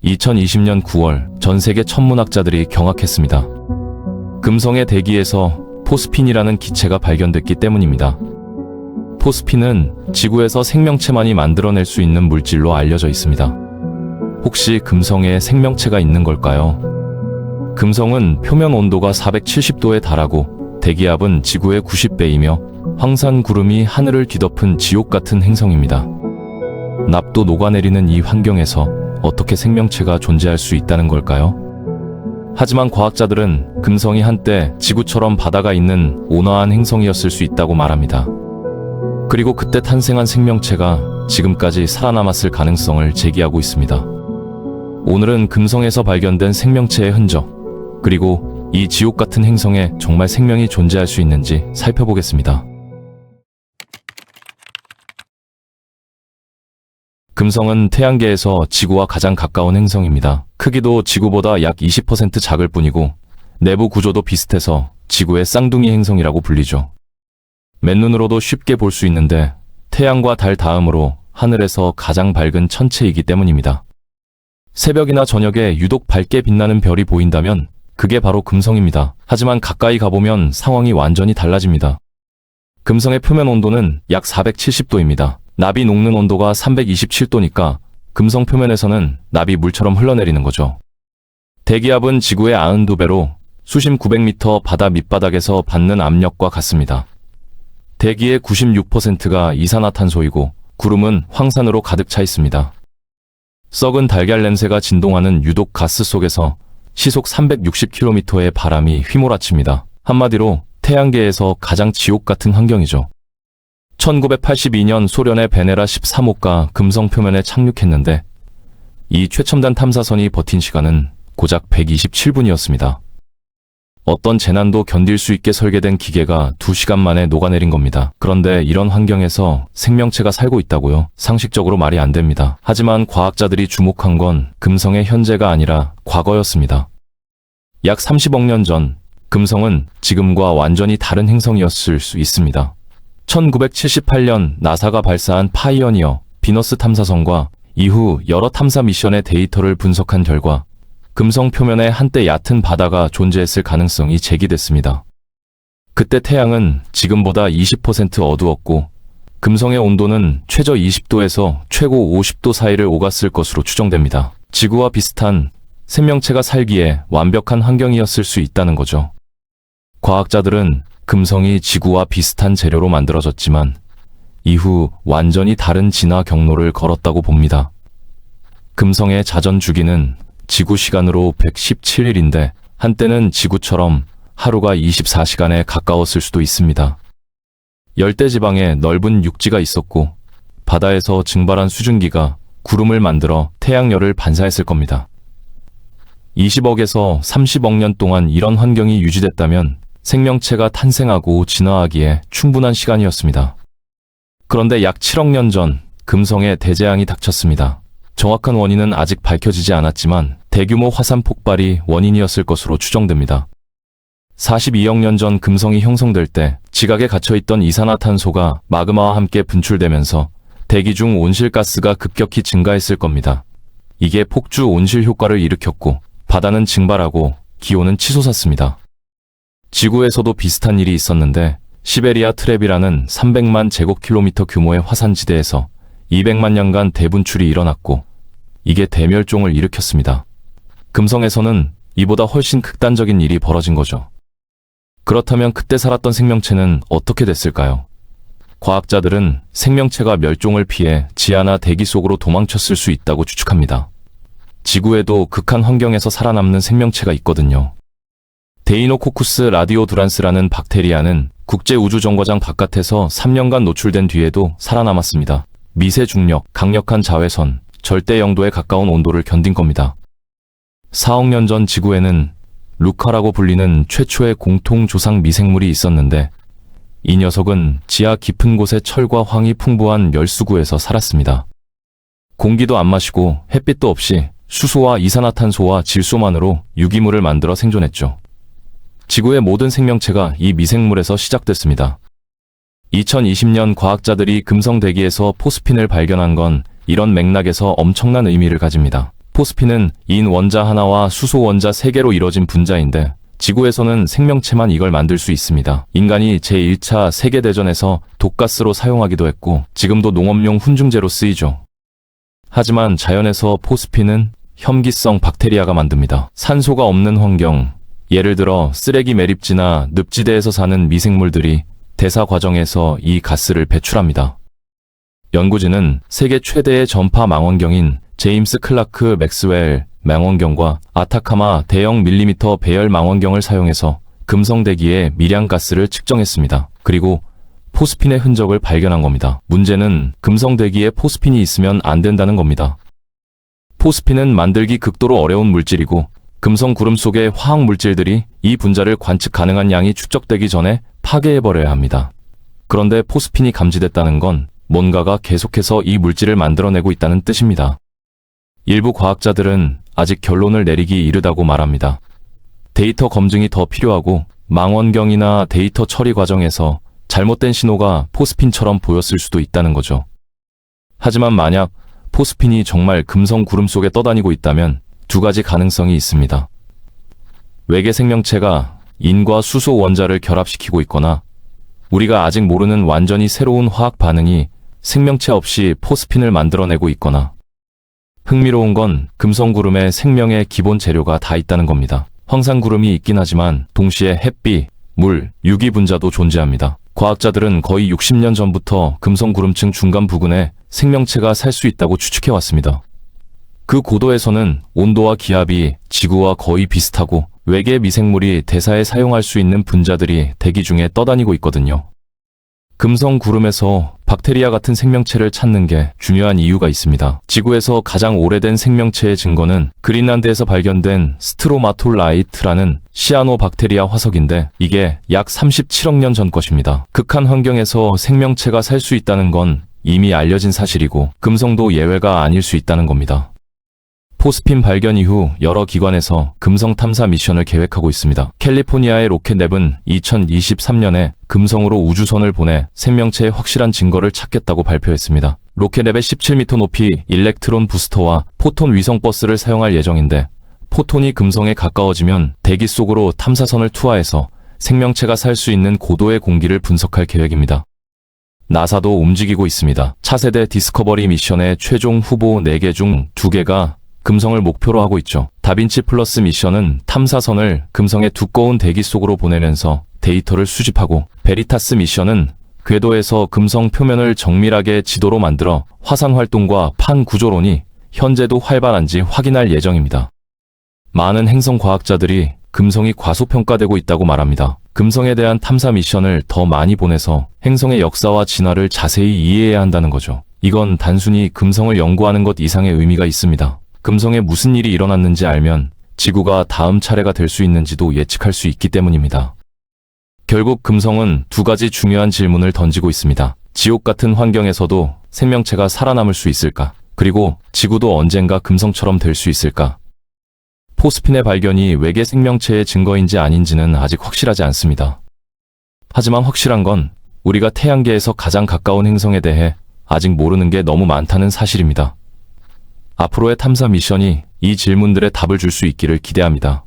2020년 9월 전 세계 천문학자들이 경악했습니다. 금성의 대기에서 포스핀이라는 기체가 발견됐기 때문입니다. 포스핀은 지구에서 생명체만이 만들어낼 수 있는 물질로 알려져 있습니다. 혹시 금성에 생명체가 있는 걸까요? 금성은 표면 온도가 470도에 달하고 대기압은 지구의 90배이며 황산 구름이 하늘을 뒤덮은 지옥 같은 행성입니다. 납도 녹아내리는 이 환경에서 어떻게 생명체가 존재할 수 있다는 걸까요? 하지만 과학자들은 금성이 한때 지구처럼 바다가 있는 온화한 행성이었을 수 있다고 말합니다. 그리고 그때 탄생한 생명체가 지금까지 살아남았을 가능성을 제기하고 있습니다. 오늘은 금성에서 발견된 생명체의 흔적, 그리고 이 지옥 같은 행성에 정말 생명이 존재할 수 있는지 살펴보겠습니다. 금성은 태양계에서 지구와 가장 가까운 행성입니다. 크기도 지구보다 약 20% 작을 뿐이고 내부 구조도 비슷해서 지구의 쌍둥이 행성이라고 불리죠. 맨눈으로도 쉽게 볼 수 있는데 태양과 달 다음으로 하늘에서 가장 밝은 천체이기 때문입니다. 새벽이나 저녁에 유독 밝게 빛나는 별이 보인다면 그게 바로 금성입니다. 하지만 가까이 가보면 상황이 완전히 달라집니다. 금성의 표면 온도는 약 470도입니다. 납이 녹는 온도가 327도니까 금성 표면에서는 납이 물처럼 흘러내리는 거죠. 대기압은 지구의 92배로 수심 900m 바다 밑바닥에서 받는 압력과 같습니다. 대기의 96%가 이산화탄소이고 구름은 황산으로 가득 차 있습니다. 썩은 달걀 냄새가 진동하는 유독 가스 속에서 시속 360km의 바람이 휘몰아칩니다. 한마디로 태양계에서 가장 지옥 같은 환경이죠. 1982년 소련의 베네라 13호가 금성 표면에 착륙했는데 이 최첨단 탐사선이 버틴 시간은 고작 127분이었습니다. 어떤 재난도 견딜 수 있게 설계된 기계가 2시간 만에 녹아내린 겁니다. 그런데 이런 환경에서 생명체가 살고 있다고요? 상식적으로 말이 안 됩니다. 하지만 과학자들이 주목한 건 금성의 현재가 아니라 과거였습니다. 약 30억 년 전, 금성은 지금과 완전히 다른 행성이었을 수 있습니다. 1978년 나사가 발사한 파이어니어 비너스 탐사선과 이후 여러 탐사 미션의 데이터를 분석한 결과 금성 표면에 한때 얕은 바다가 존재했을 가능성이 제기됐습니다. 그때 태양은 지금보다 20% 어두웠고 금성의 온도는 최저 20도에서 최고 50도 사이를 오갔을 것으로 추정됩니다. 지구와 비슷한 생명체가 살기에 완벽한 환경이었을 수 있다는 거죠. 과학자들은 금성이 지구와 비슷한 재료로 만들어졌지만 이후 완전히 다른 진화 경로를 걸었다고 봅니다. 금성의 자전 주기는 지구 시간으로 117일인데 한때는 지구처럼 하루가 24시간에 가까웠을 수도 있습니다. 열대지방에 넓은 육지가 있었고 바다에서 증발한 수증기가 구름을 만들어 태양열을 반사했을 겁니다. 20억에서 30억 년 동안 이런 환경이 유지됐다면 생명체가 탄생하고 진화하기에 충분한 시간이었습니다. 그런데 약 7억 년 전 금성에 대재앙이 닥쳤습니다. 정확한 원인은 아직 밝혀지지 않았지만 대규모 화산 폭발이 원인이었을 것으로 추정됩니다. 42억 년 전 금성이 형성될 때 지각에 갇혀있던 이산화탄소가 마그마와 함께 분출되면서 대기 중 온실가스가 급격히 증가했을 겁니다. 이게 폭주 온실 효과를 일으켰고 바다는 증발하고 기온은 치솟았습니다. 지구에서도 비슷한 일이 있었는데 시베리아 트랩이라는 300만 제곱킬로미터 규모의 화산지대에서 200만 년간 대분출이 일어났고 이게 대멸종을 일으켰습니다. 금성에서는 이보다 훨씬 극단적인 일이 벌어진 거죠. 그렇다면 그때 살았던 생명체는 어떻게 됐을까요? 과학자들은 생명체가 멸종을 피해 지하나 대기 속으로 도망쳤을 수 있다고 추측합니다. 지구에도 극한 환경에서 살아남는 생명체가 있거든요. 데이노코쿠스 라디오두란스라는 박테리아는 국제우주정거장 바깥에서 3년간 노출된 뒤에도 살아남았습니다. 미세 중력, 강력한 자외선, 절대 영도에 가까운 온도를 견딘 겁니다. 4억 년 전 지구에는 루카라고 불리는 최초의 공통 조상 미생물이 있었는데 이 녀석은 지하 깊은 곳에 철과 황이 풍부한 열수구에서 살았습니다. 공기도 안 마시고 햇빛도 없이 수소와 이산화탄소와 질소만으로 유기물을 만들어 생존했죠. 지구의 모든 생명체가 이 미생물에서 시작됐습니다. 2020년 과학자들이 금성 대기에서 포스핀을 발견한 건 이런 맥락에서 엄청난 의미를 가집니다. 포스핀은 인 원자 하나와 수소 원자 3개로 이뤄진 분자인데 지구에서는 생명체만 이걸 만들 수 있습니다. 인간이 제1차 세계대전에서 독가스로 사용하기도 했고 지금도 농업용 훈증제로 쓰이죠. 하지만 자연에서 포스핀은 혐기성 박테리아가 만듭니다. 산소가 없는 환경, 예를 들어 쓰레기 매립지나 늪지대에서 사는 미생물들이 대사 과정에서 이 가스를 배출합니다. 연구진은 세계 최대의 전파 망원경인 제임스 클라크 맥스웰 망원경과 아타카마 대형 밀리미터 배열 망원경을 사용해서 금성대기의 미량가스를 측정했습니다. 그리고 포스핀의 흔적을 발견한 겁니다. 문제는 금성대기에 포스핀이 있으면 안 된다는 겁니다. 포스핀은 만들기 극도로 어려운 물질이고 금성 구름 속의 화학 물질들이 이 분자를 관측 가능한 양이 축적되기 전에 파괴해버려야 합니다. 그런데 포스핀이 감지됐다는 건 뭔가가 계속해서 이 물질을 만들어내고 있다는 뜻입니다. 일부 과학자들은 아직 결론을 내리기 이르다고 말합니다. 데이터 검증이 더 필요하고 망원경이나 데이터 처리 과정에서 잘못된 신호가 포스핀처럼 보였을 수도 있다는 거죠. 하지만 만약 포스핀이 정말 금성 구름 속에 떠다니고 있다면 두 가지 가능성이 있습니다. 외계 생명체가 인과 수소 원자를 결합시키고 있거나 우리가 아직 모르는 완전히 새로운 화학 반응이 생명체 없이 포스핀을 만들어내고 있거나 흥미로운 건 금성구름에 생명의 기본 재료가 다 있다는 겁니다. 황산구름이 있긴 하지만 동시에 햇빛, 물, 유기분자도 존재합니다. 과학자들은 거의 60년 전부터 금성구름층 중간 부근에 생명체가 살 수 있다고 추측해왔습니다. 그 고도에서는 온도와 기압이 지구와 거의 비슷하고 외계 미생물이 대사에 사용할 수 있는 분자들이 대기 중에 떠다니고 있거든요. 금성 구름에서 박테리아 같은 생명체를 찾는 게 중요한 이유가 있습니다. 지구에서 가장 오래된 생명체의 증거는 그린란드에서 발견된 스트로마톨라이트라는 시아노박테리아 화석인데 이게 약 37억 년 전 것입니다. 극한 환경에서 생명체가 살 수 있다는 건 이미 알려진 사실이고 금성도 예외가 아닐 수 있다는 겁니다. 포스핀 발견 이후 여러 기관에서 금성 탐사 미션을 계획하고 있습니다. 캘리포니아의 로켓랩은 2023년에 금성으로 우주선을 보내 생명체의 확실한 증거를 찾겠다고 발표했습니다. 로켓랩의 17m 높이 일렉트론 부스터와 포톤 위성버스를 사용할 예정인데 포톤이 금성에 가까워지면 대기 속으로 탐사선을 투하해서 생명체가 살 수 있는 고도의 공기를 분석할 계획입니다. 나사도 움직이고 있습니다. 차세대 디스커버리 미션의 최종 후보 4개 중 2개가 금성을 목표로 하고 있죠. 다빈치 플러스 미션은 탐사선을 금성의 두꺼운 대기 속으로 보내면서 데이터를 수집하고 베리타스 미션은 궤도에서 금성 표면을 정밀하게 지도로 만들어 화산 활동과 판 구조론이 현재도 활발한지 확인할 예정입니다. 많은 행성 과학자들이 금성이 과소평가되고 있다고 말합니다. 금성에 대한 탐사 미션을 더 많이 보내서 행성의 역사와 진화를 자세히 이해해야 한다는 거죠. 이건 단순히 금성을 연구하는 것 이상의 의미가 있습니다. 금성에 무슨 일이 일어났는지 알면 지구가 다음 차례가 될 수 있는지도 예측할 수 있기 때문입니다. 결국 금성은 2가지 중요한 질문을 던지고 있습니다. 지옥 같은 환경에서도 생명체가 살아남을 수 있을까? 그리고 지구도 언젠가 금성처럼 될 수 있을까? 포스핀의 발견이 외계 생명체의 증거인지 아닌지는 아직 확실하지 않습니다. 하지만 확실한 건 우리가 태양계에서 가장 가까운 행성에 대해 아직 모르는 게 너무 많다는 사실입니다. 앞으로의 탐사 미션이 이 질문들의 답을 줄 수 있기를 기대합니다.